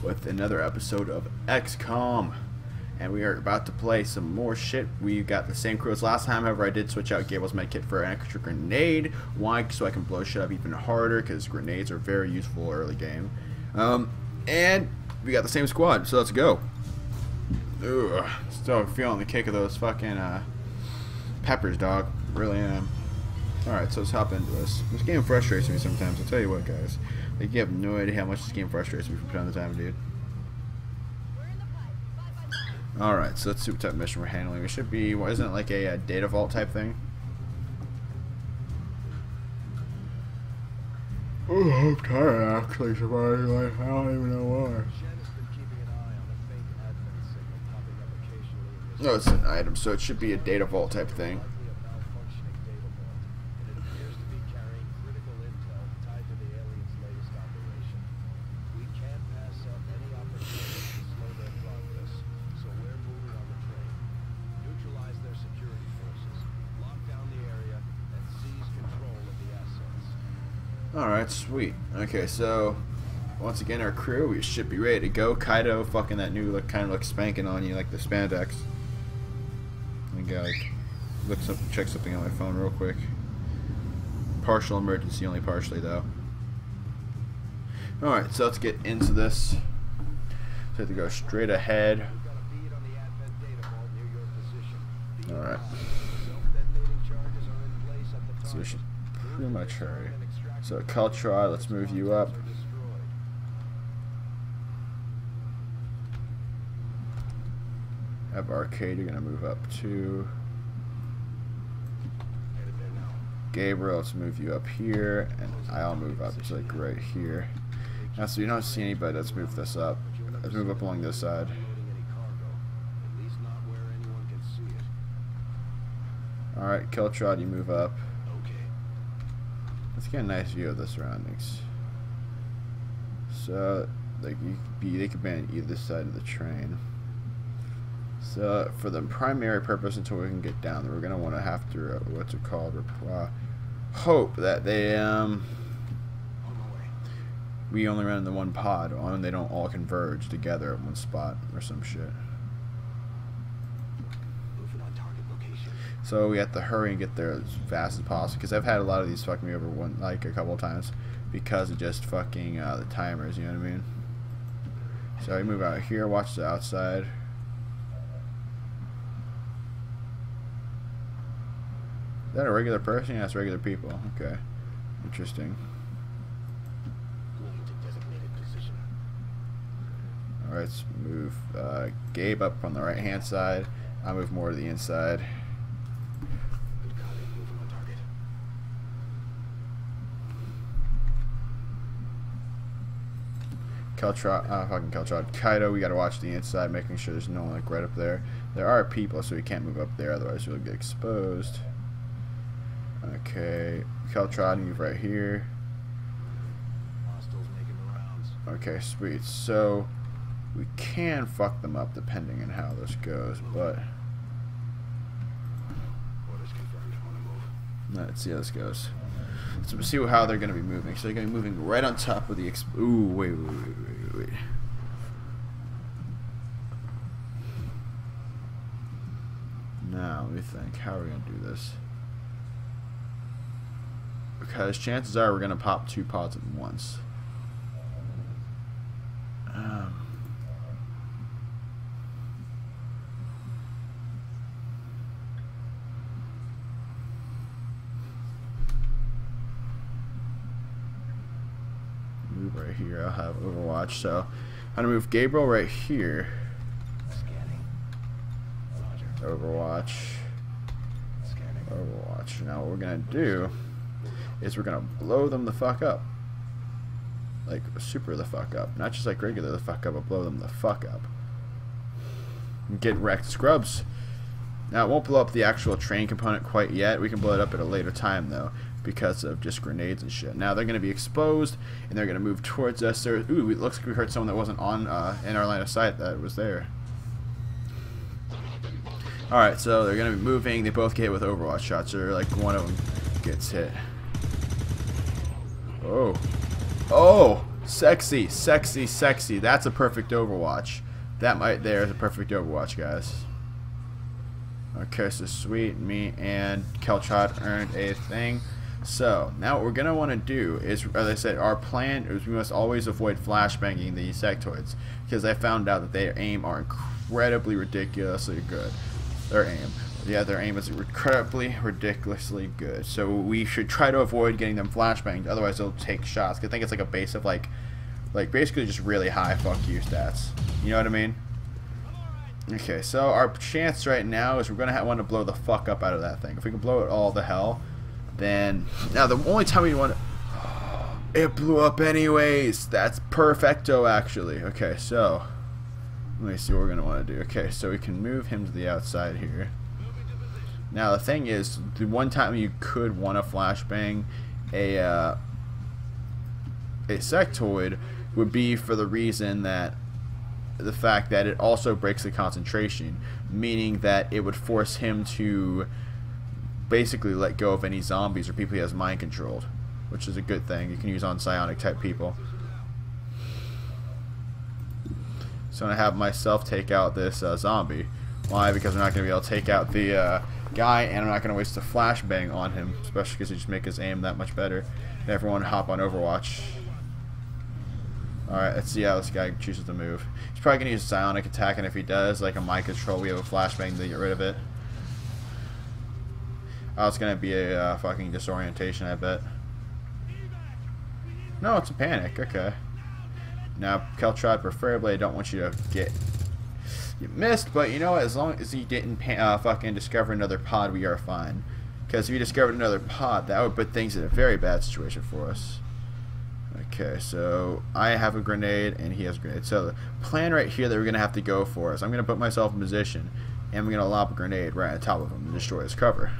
with another episode of Xcom. And we are about to play some more shit. We got the same crew as last time, however I did switch out Gable's medkit for an extra grenade. Why? So I can blow shit up even harder, because grenades are very useful early game. And we got the same squad, so let's go. Ugh, still feeling the kick of those fucking peppers, dog. Really am. Alright, so let's hop into this. This game frustrates me sometimes, I'll tell you what, guys. Like, you have no idea how much this game frustrates me from time to time, dude. Alright, so let's see what type of mission we're handling. It should be, what, isn't it like a data vault type thing? Oh, I'm tired actually, somebody. Like, I don't even know why. No, it's an item, so it should be a data vault type thing. Alright, sweet. Okay, so once again, our crew, we should be ready to go. Kaido, fucking that new look, kind of looks spanking on you, like the spandex. Let me go, like, check something on my phone real quick. Partial emergency, only partially though. Alright, so let's get into this. So I have to go straight ahead. Alright. So we should pretty much hurry. So Keltron, let's move you up. Have Arcade, you're gonna move up too. Gabriel, let's move you up here, and I'll move up to like right here. Now, so you don't see anybody, let's move this up. Let's move up along this side. Alright, Keltron, you move up. Let's get a nice view of the surroundings. So, like, they could be on either side of the train. So, for the primary purpose, until we can get down there, we're gonna want to have to, what's it called? Hope that they we only run in the one pod, and they don't all converge together at one spot or some shit. So we have to hurry and get there as fast as possible, because I've had a lot of these fuck me over a couple of times because of just fucking the timers, you know what I mean? So we move out here, watch the outside. Is that a regular person? Yeah, it's regular people. Okay. Interesting. Alright, let's move Gabe up on the right hand side. I'll move more to the inside. Fucking Keltron. Kaido, we gotta watch the inside, making sure there's no one like right up there. There are people, so we can't move up there, otherwise we'll get exposed. Okay, Keltron, move right here. Okay, sweet. So we can fuck them up depending on how this goes, but let's see how this goes. So we'll see how they're going to be moving. So they're going to be moving right on top of the ooh, wait. Now, let me think. How are we going to do this? Because chances are we're going to pop two pods at once. Move right here. I'll have Overwatch. So I'm gonna move Gabriel right here. Overwatch. Overwatch. Now what we're gonna do is we're gonna blow them the fuck up. Like super the fuck up. Not just like regular the fuck up, but blow them the fuck up. And get wrecked scrubs. Now it won't blow up the actual train component quite yet. We can blow it up at a later time though, because of just grenades and shit. Now they're going to be exposed, and they're going to move towards us. Ooh, it looks like we heard someone that wasn't on in our line of sight that was there. Alright, so they're going to be moving. They both get hit with Overwatch shots, or like one of them gets hit. Oh. Oh! Sexy, sexy, sexy. That's a perfect Overwatch. That right there is a perfect Overwatch, guys. Okay, so sweet, me and Keltrod earned a thing. So, now what we're going to want to do is, as I said, our plan is we must always avoid flashbanging the sectoids. Because I found out that their aim are incredibly ridiculously good. Their aim. Yeah, their aim is incredibly, ridiculously good. So we should try to avoid getting them flashbanged, otherwise they'll take shots. I think it's like a base of like basically just really high fuck you stats. You know what I mean? Okay, so our chance right now is we're going to want to blow the fuck up out of that thing. If we can blow it all the hell, then... Now, the only time we want to... It blew up anyways! That's perfecto, actually. Okay, so... Let me see what we're going to want to do. Okay, so we can move him to the outside here. Now, the thing is, the one time you could want to flashbang a sectoid would be for the reason that the fact that it also breaks the concentration, meaning that it would force him to basically let go of any zombies or people he has mind controlled, which is a good thing you can use on psionic type people. So I'm going to have myself take out this zombie. Why? Because we're not going to be able to take out the guy, and I'm not going to waste a flashbang on him, especially because it just make his aim that much better. And everyone hop on Overwatch. Alright, let's see how this guy chooses to move. He's probably going to use psionic attack, and if he does, like a mind control, we have a flashbang to get rid of it. Oh, it's going to be a fucking disorientation, I bet. No, it's a panic. Okay. Now, Keltrod, preferably I don't want you to get... You missed, but you know what? As long as he didn't fucking discover another pod, we are fine. Because if you discovered another pod, that would put things in a very bad situation for us. Okay, so I have a grenade and he has a grenade. So the plan right here that we're going to have to go for is I'm going to put myself in position and I'm going to lob a grenade right on top of him to destroy his cover.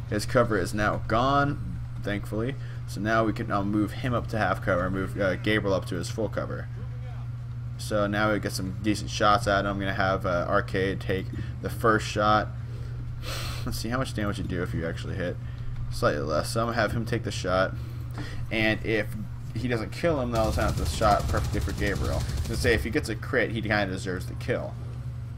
His cover is now gone, thankfully. So now we can move him up to half cover and move Gabriel up to his full cover. So now we get some decent shots at him. I'm going to have Arcade take the first shot. Let's see how much damage you do if you actually hit. Slightly less. So I'm going to have him take the shot. And if he doesn't kill him, then I'll have the shot perfectly for Gabriel. To say if he gets a crit, he kind of deserves the kill.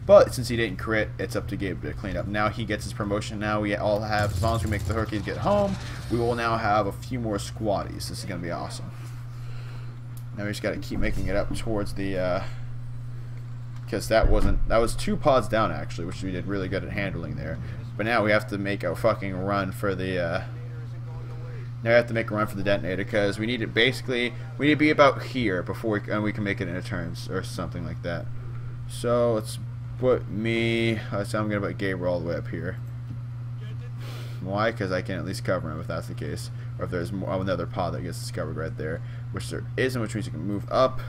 But since he didn't crit, it's up to Gabe to clean up. Now he gets his promotion. Now we all have, as long as we make the rookies get home, we will now have a few more squaddies. This is going to be awesome. Now we just got to keep making it up towards the, because that was 2 pods down actually, which we did really good at handling there. But now we have to make a fucking run for the, now we have to make a run for the detonator because we need it basically, we need to be about here before we can make it into turns or something like that. So let's put me, so I'm going to put Gabriel all the way up here. Why? Because I can at least cover him if that's the case. Or if there's more, another pod that gets discovered right there. Which there isn't, which means you can move up.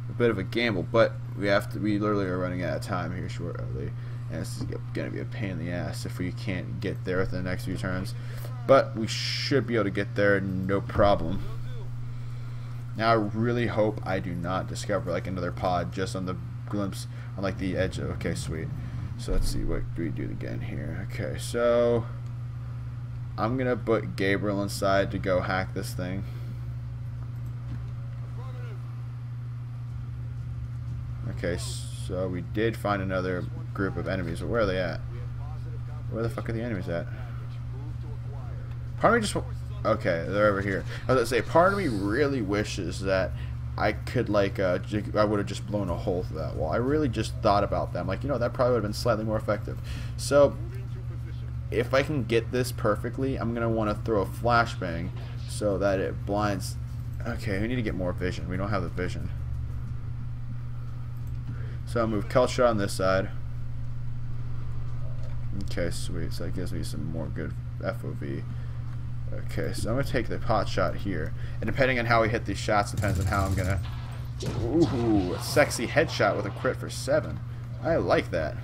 A bit of a gamble, but we literally are running out of time here shortly. And this is going to be a pain in the ass if we can't get there within the next few turns. But we should be able to get there, no problem. Now I really hope I do not discover like another pod just on the glimpse, on like the edge of, okay, sweet. So let's see, what do we do again here? Okay, so I'm gonna put Gabriel inside to go hack this thing. Okay, so we did find another group of enemies, but where are they at? Where the fuck are the enemies at? Part of me just, okay, they're over here. I was gonna say, part of me really wishes that I could like, I would have just blown a hole through that wall. I really just thought about that. I'm like, you know, that probably would have been slightly more effective. So, if I can get this perfectly, I'm going to want to throw a flashbang so that it blinds. Okay, we need to get more vision. We don't have the vision. So I'll move Keltra on this side. Okay, sweet. So that gives me some more good FOV. Okay, so I'm going to take the pot shot here. And depending on how we hit these shots depends on how I'm going to... Ooh, a sexy headshot with a crit for 7. I like that.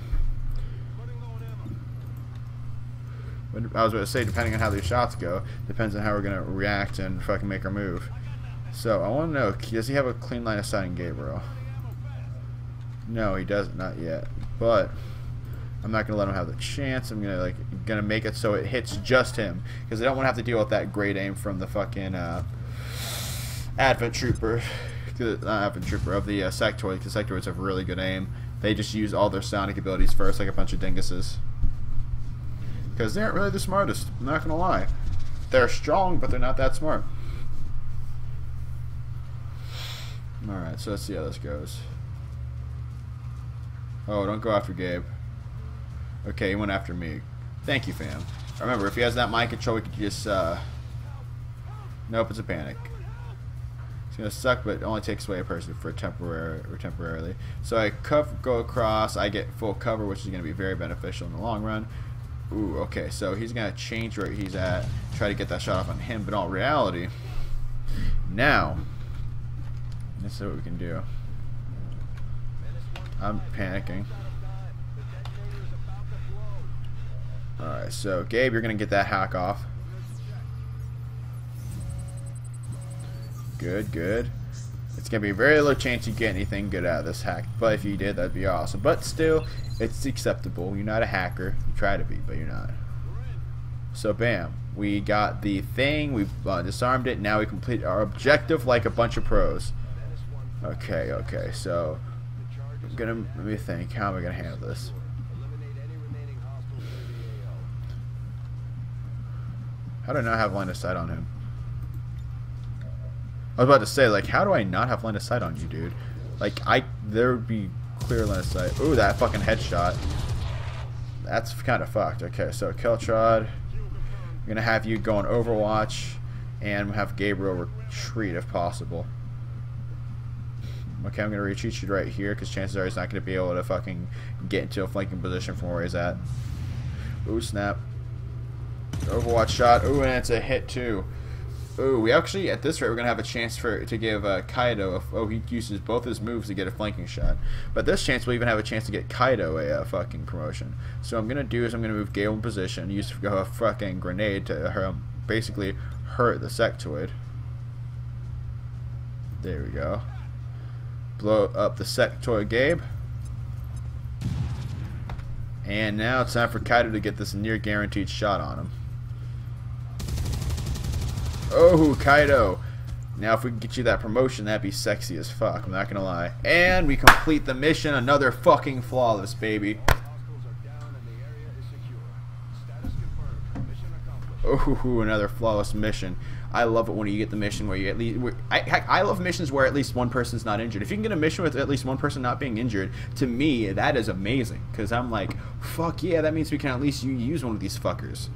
I was going to say, depending on how these shots go, depends on how we're going to react and fucking make our move. So, I want to know, does he have a clean line of sight in Gabriel? No, he doesn't, not yet. But, I'm not gonna let him have the chance. I'm gonna make it so it hits just him, because I don't want to have to deal with that great aim from the fucking Advent Trooper, not Advent Trooper, of the Sectoid, because Sectoids have really good aim. They just use all their sonic abilities first, like a bunch of dinguses, because they aren't really the smartest. I'm not gonna lie. They're strong, but they're not that smart. Alright, so let's see how this goes. Oh, don't go after Gabe. Okay, he went after me. Thank you, fam. Remember, if he has that mind control, we could just, Nope, it's a panic. It's gonna suck, but it only takes away a person for temporarily. So I go across, I get full cover, which is gonna be very beneficial in the long run. Ooh, okay, so he's gonna change where he's at, try to get that shot off on him, but in all reality, now, let's see what we can do. I'm panicking. Alright, so Gabe, you're gonna get that hack off. Good, good. It's gonna be a very low chance you get anything good out of this hack, but if you did, that'd be awesome. But still, it's acceptable. You're not a hacker. You try to be, but you're not. So bam, we got the thing. We've disarmed it. Now we complete our objective like a bunch of pros. Okay, okay. So let me think. How am I gonna handle this? How do I not have line of sight on him? I was about to say, like, how do I not have line of sight on you, dude? Like, there would be clear line of sight. Ooh, that fucking headshot. That's kind of fucked. Okay, so Keltrod, I'm gonna have you go on Overwatch, and have Gabriel retreat if possible. Okay, I'm gonna retreat you right here, because chances are he's not gonna be able to fucking get into a flanking position from where he's at. Ooh, snap. Overwatch shot. Ooh, and it's a hit too. Ooh, we actually, at this rate, we're going to have a chance to give Kaido, he uses both his moves to get a flanking shot. But this chance, we'll even have a chance to get Kaido a fucking promotion. So what I'm going to do is I'm going to move Gale in position, use a fucking grenade to basically hurt the sectoid. There we go. Blow up the sectoid Gabe. And now it's time for Kaido to get this near guaranteed shot on him. Oh, Kaido. Now if we can get you that promotion, that'd be sexy as fuck. I'm not gonna lie. And we complete the mission. Another fucking flawless, baby. Oh, another flawless mission. I love it when you get the mission where you at least... I love missions where at least one person's not injured. If you can get a mission with at least one person not being injured, to me, that is amazing. Because I'm like, fuck yeah, that means we can at least use one of these fuckers.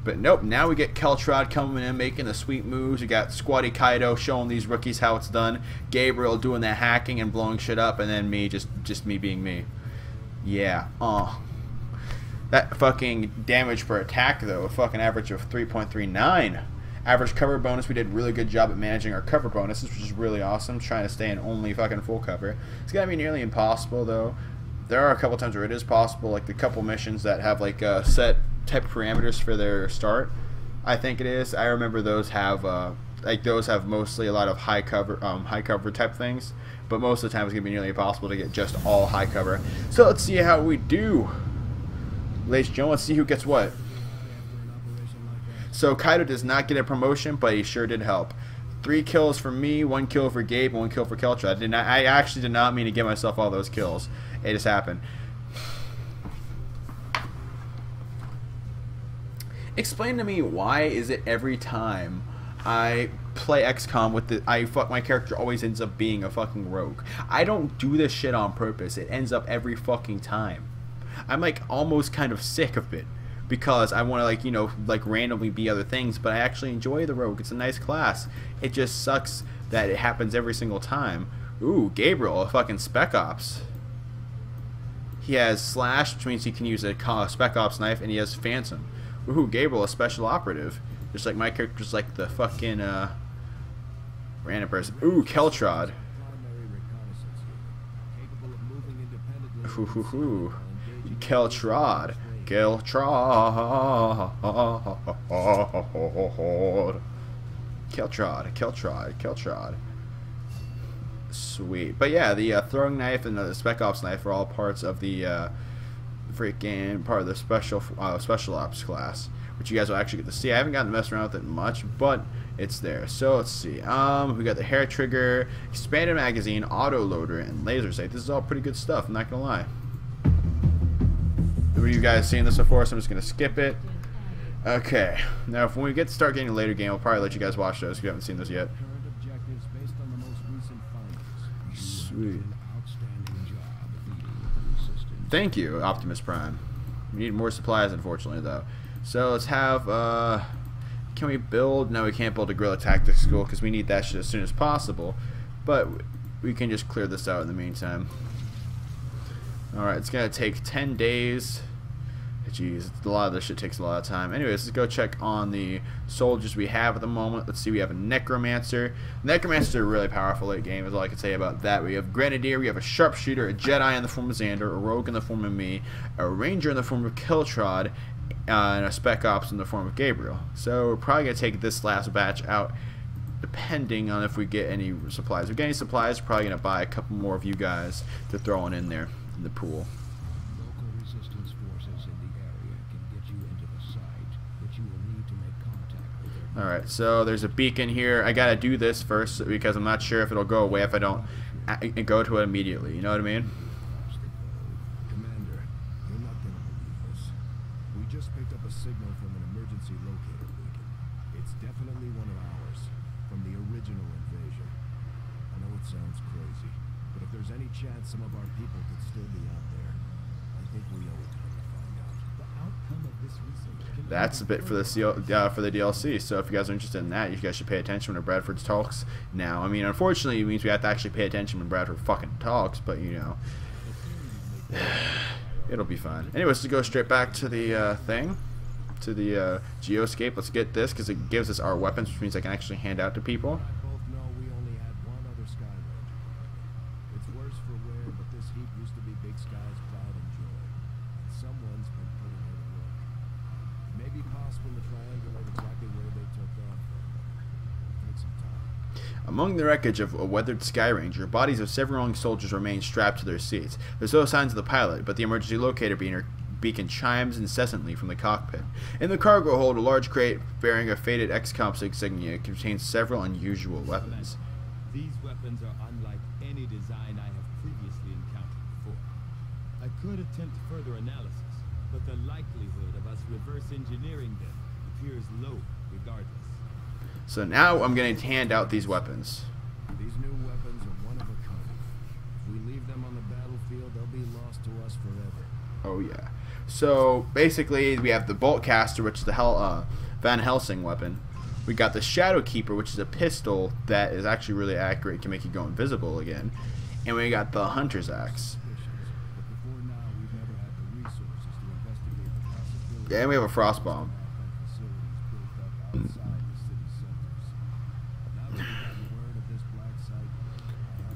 But nope, now we get Keltrod coming in, making the sweet moves. We got Squatty Kaido showing these rookies how it's done. Gabriel doing that hacking and blowing shit up, and then me, just me being me. Yeah, that fucking damage per attack, though, a fucking average of 3.39. Average cover bonus, we did a really good job at managing our cover bonuses, which is really awesome, trying to stay in only fucking full cover. It's gonna be nearly impossible, though. There are a couple times where it is possible, like the couple missions that have like set type parameters for their start. I think it is. I remember those have mostly a lot of high cover type things, but most of the time it's gonna be nearly impossible to get just all high cover. So let's see how we do, ladies and gentlemen. Let's see who gets what. So Kaido does not get a promotion, but he sure did help. 3 kills for me, 1 kill for Gabe, and 1 kill for Keltrod. I actually did not mean to give myself all those kills. It just happened. Explain to me, why is it every time I play XCOM with my character always ends up being a fucking rogue? I don't do this shit on purpose. It ends up every fucking time. I'm like almost kind of sick of it, because I want to, like, you know, like randomly be other things, but I actually enjoy the rogue. It's a nice class. It just sucks that it happens every single time. Ooh, Gabriel, a fucking Spec Ops. He has Slash, which means he can use a Spec Ops knife, and he has Phantom. Ooh, Gabriel, a Special Operative. Just like my character's like the fucking random person. Ooh, Keltrod. Ooh, Keltrod. Keltrod. Sweet. But yeah, the throwing knife and the Spec Ops knife are all parts of the freaking part of the special ops class, which you guys will actually get to see. I haven't gotten to mess around with it much, but it's there. So let's see. We got the hair trigger, expanded magazine, auto loader, and laser sight. This is all pretty good stuff. I'm not gonna lie. Have you guys seen this before? So I'm just gonna skip it. Okay. Now, if when we start getting a later game, I'll probably let you guys watch those if you haven't seen those yet. Sweet. Thank you, Optimus Prime. We need more supplies, unfortunately, though. So let's have. Can we build? No, we can't build a guerrilla tactics school because we need that shit as soon as possible. But we can just clear this out in the meantime. Alright, it's gonna take 10 days. Jeez, a lot of this shit takes a lot of time. Anyways, let's go check on the soldiers we have at the moment. Let's see, we have a Necromancer. Necromancers are really powerful late game, is all I can say about that. We have Grenadier, we have a Sharpshooter, a Jedi in the form of Xander, a Rogue in the form of me, a Ranger in the form of Killtrod, and a Spec Ops in the form of Gabriel. So we're probably going to take this last batch out depending on if we get any supplies. If we get any supplies, we're probably going to buy a couple more of you guys to throw in there in the pool. Alright, so there's a beacon here. I gotta do this first because I'm not sure if it'll go away if I don't go to it immediately. You know what I mean? Commander, you're not gonna believe this. We just picked up a signal from an emergency locator beacon. It's definitely one of ours, from the original invasion. I know it sounds crazy, but if there's any chance some of our people could still be out there, I think we owe it to them to find out. The outcome of this recent... That's a bit for the DLC, so if you guys are interested in that, you guys should pay attention when Bradford talks now. I mean, unfortunately, it means we have to actually pay attention when Bradford fucking talks, but, you know, it'll be fine. Anyways, let's go straight back to the thing, to the geoscape. Let's get this, because it gives us our weapons, which means I can actually hand out to people. It's worse for wear, but this heat used to be Big Sky's pride and joy. And someone's been putting her to work. It may be possible to triangulate exactly where they took off. It'll take some time. Among the wreckage of a weathered Sky Ranger, bodies of several young soldiers remain strapped to their seats. There's no signs of the pilot, but the emergency locator beacon chimes incessantly from the cockpit. In the cargo hold, a large crate bearing a faded Xcom insignia contains several unusual weapons. These weapons are unlike any design I have previously encountered before. I could attempt further analysis, but the likelihood of us reverse engineering them appears low regardless. So now I'm going to hand out these weapons. These new weapons are one of a kind. If we leave them on the battlefield, they'll be lost to us forever. Oh yeah. So basically we have the Bolt Caster, which is the Van Helsing weapon. We got the Shadow Keeper, which is a pistol that is actually really accurate, can make you go invisible again. And we got the Hunter's Axe. Yeah, and we have a Frost Bomb.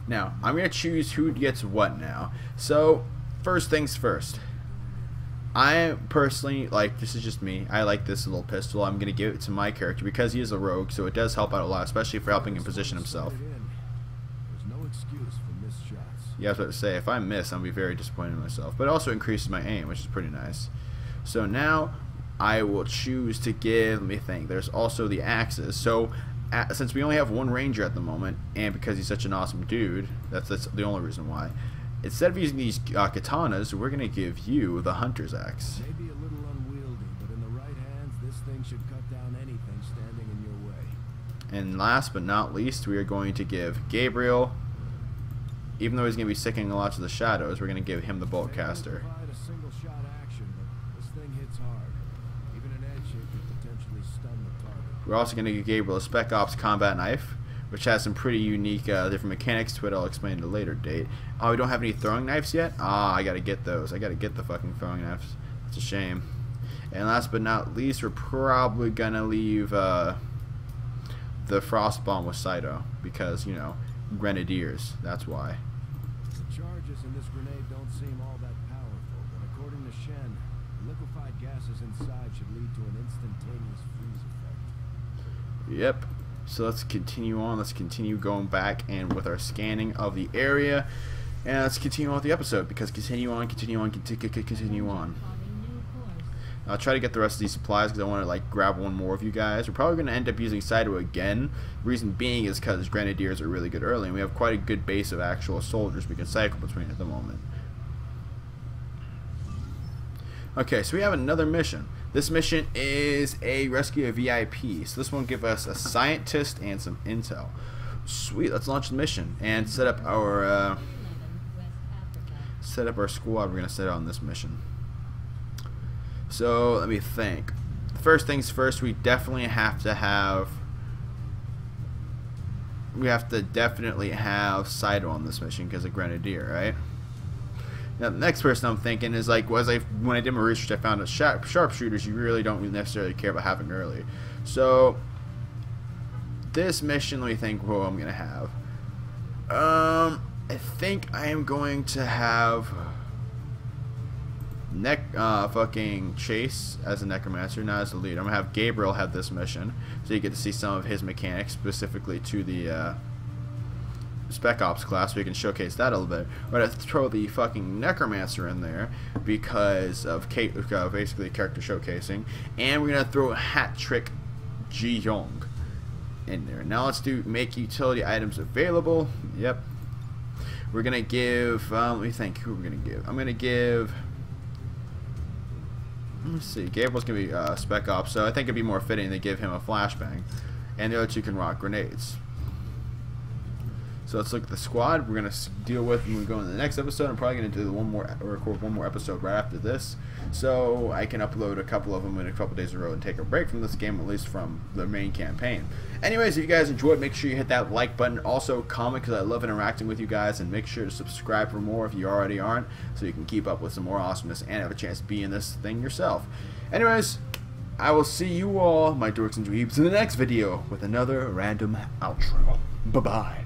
Now, I'm going to choose who gets what now. So, first things first. I personally, like, this is just me, I like this little pistol. I'm going to give it to my character because he is a rogue, so it does help out a lot, especially for helping him position himself. There's no excuse for missed shots. Yeah, I was about to say, if I miss, I'll be very disappointed in myself. But it also increases my aim, which is pretty nice. So now, I will choose to give, let me think, there's also the axes. So, since we only have one ranger at the moment, and because he's such an awesome dude, that's the only reason why. Instead of using these katanas, we're going to give you the Hunter's Axe. Maybe a little unwieldy, but in the right hands, this thing should cut down anything standing in your way. And last but not least, we are going to give Gabriel, even though he's going to be sticking a lot to the shadows, we're going to give him the Bolt Caster. Provide a single shot action, but this thing hits hard. Even an edge hit could potentially stun the target. We're also going to give Gabriel a Spec Ops combat knife, which has some pretty unique different mechanics to it. I'll explain at a later date. Oh, we don't have any throwing knives yet? Ah, I gotta get those. I gotta get the fucking throwing knives. It's a shame. And last but not least, we're probably gonna leave the Frost Bomb with Saito because, you know, Grenadiers. That's why. The charges in this grenade don't seem all that powerful, but according to Shen, liquefied gases inside should lead to an instantaneous freeze effect. Yep. So let's continue on. Let's continue going back and with our scanning of the area. And let's continue on with the episode, because continue on. I'll try to get the rest of these supplies because I want to like grab one more of you guys. We're probably going to end up using Saito again. Reason being is because Grenadiers are really good early, and we have quite a good base of actual soldiers we can cycle between at the moment. Okay, so we have another mission. This mission is a rescue a VIP. So this one will give us a scientist and some intel. Sweet, let's launch the mission and set up our squad. We're gonna set out on this mission. So let me think. First things first, we definitely have to have. We have to definitely have Saito on this mission because of Grenadier, right? Now, the next person I'm thinking is like, when I did my research, I found that sharpshooters you really don't necessarily care about having early. So this mission, let me think who I'm gonna have. I think I am going to have fucking Chase as a necromancer, not as the lead. I'm gonna have Gabriel have this mission, so you get to see some of his mechanics specifically to the Spec Ops class, so we can showcase that a little bit. We're gonna throw the fucking necromancer in there because of basically character showcasing, and we're gonna throw a hat trick Ji Young in there. Now let's do make utility items available. Yep. We're gonna give. Let me think. Who we're gonna give? I'm gonna give. Let's see. Gabriel's gonna be Spec Ops, so I think it'd be more fitting to give him a flashbang, and the other two can rock grenades. So let's look at the squad. We're gonna deal with when we go into the next episode. I'm probably gonna do record one more episode right after this, so I can upload a couple of them in a couple days in a row and take a break from this game, at least from the main campaign. Anyways, if you guys enjoyed, make sure you hit that like button. Also comment, because I love interacting with you guys, and make sure to subscribe for more if you already aren't, so you can keep up with some more awesomeness and have a chance to be in this thing yourself. Anyways, I will see you all, my dorks and dweebs, in the next video with another random outro. Bye bye.